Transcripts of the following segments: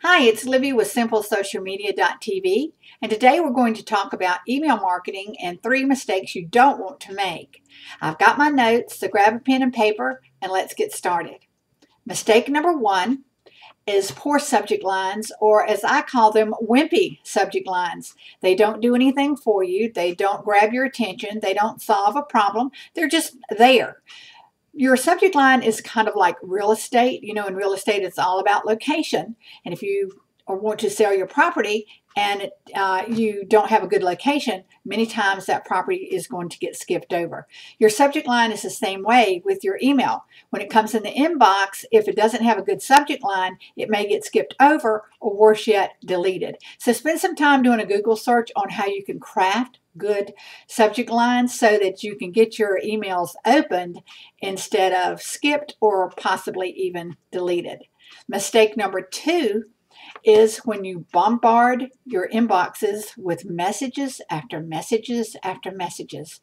Hi, it's Livvie with SimpleSocialMedia.tv, and today we're going to talk about email marketing and 3 mistakes you don't want to make. I've got my notes, so grab a pen and paper and let's get started. Mistake number 1 is poor subject lines, or as I call them, wimpy subject lines. They don't do anything for you. They don't grab your attention. They don't solve a problem. They're just there. Your subject line is kind of like real estate. You know, in real estate, it's all about location. And if you want to sell your property and you don't have a good location, many times that property is going to get skipped over. Your subject line is the same way with your email. When it comes in the inbox, if it doesn't have a good subject line, it may get skipped over or worse yet, deleted. So spend some time doing a Google search on how you can craft good subject lines so that you can get your emails opened instead of skipped or possibly even deleted. Mistake number 2 is when you bombard your inboxes with messages after messages after messages.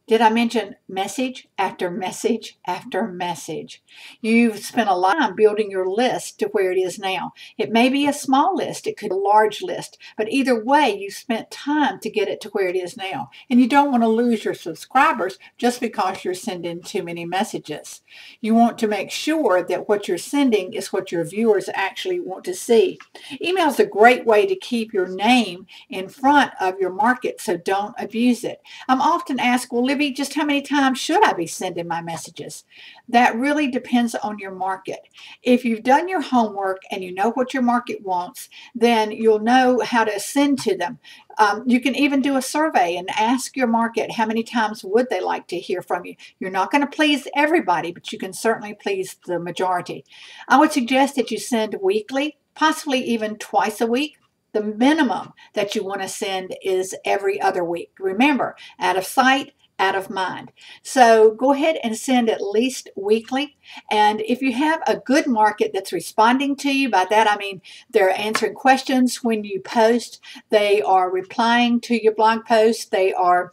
Did I mention message after message after message? You've spent a lot of time building your list to where it is now. It may be a small list, it could be a large list, but either way, you spent time to get it to where it is now. And you don't want to lose your subscribers just because you're sending too many messages. You want to make sure that what you're sending is what your viewers actually want to see. Email is a great way to keep your name in front of your market, so don't abuse it. I'm often asked, well, Livvie, just how many times should I be sending my messages? That really depends on your market. If you've done your homework and you know what your market wants, then you'll know how to send to them. You can even do a survey and ask your market how many times would they like to hear from you. You're not going to please everybody, but you can certainly please the majority. I would suggest that you send weekly, possibly even twice a week. The minimum that you want to send is every other week. Remember, out of sight, out of mind. So go ahead and send at least weekly. And if you have a good market that's responding to you, by that I mean they're answering questions when you post, they are replying to your blog post, they are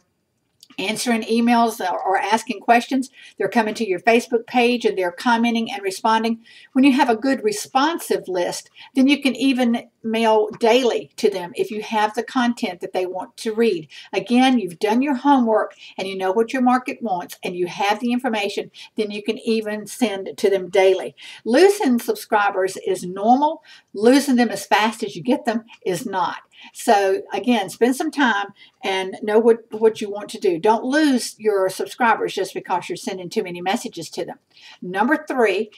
answering emails or asking questions, they're coming to your Facebook page and they're commenting and responding. When you have a good responsive list, then you can even mail daily to them if you have the content that they want to read. Again, you've done your homework and you know what your market wants and you have the information, then you can even send to them daily. Losing subscribers is normal. Losing them as fast as you get them is not. So again, spend some time and know what you want to do. Don't lose your subscribers just because you're sending too many messages to them. Number 3,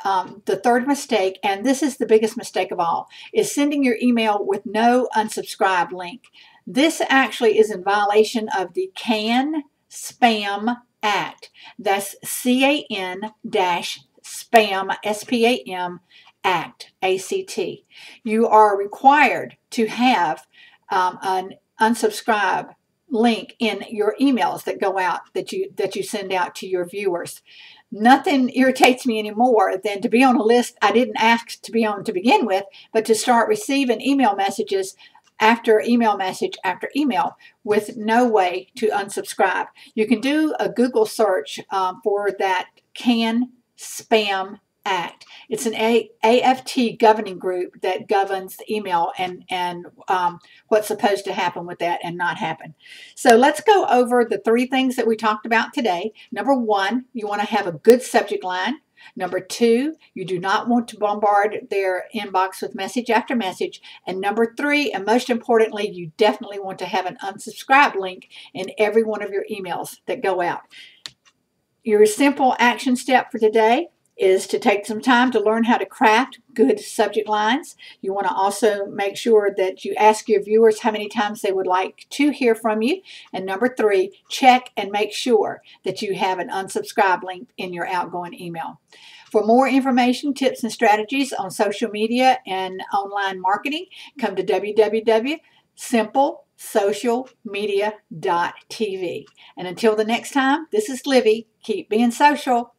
the third mistake, and this is the biggest mistake of all, is sending your email with no unsubscribe link. This actually is in violation of the CAN-SPAM Act. That's CAN-SPAM, SPAM Act, A-C-T. You are required to have an unsubscribe link in your emails that go out, that you send out to your viewers. Nothing irritates me anymore than to be on a list I didn't ask to be on to begin with, but to start receiving email messages after email message after email with no way to unsubscribe. You can do a Google search for that CAN-SPAM Act. It's an AFT governing group that governs the email and what's supposed to happen with that and not happen. So let's go over the 3 things that we talked about today. Number 1, you want to have a good subject line. Number 2, you do not want to bombard their inbox with message after message. And number 3, and most importantly, you definitely want to have an unsubscribe link in every one of your emails that go out. Your simple action step for today is to take some time to learn how to craft good subject lines. You want to also make sure that you ask your viewers how many times they would like to hear from you. And number 3, check and make sure that you have an unsubscribe link in your outgoing email. For more information, tips, and strategies on social media and online marketing, come to www.SimpleSocialMedia.tv. And until the next time, this is Livvie. Keep being social.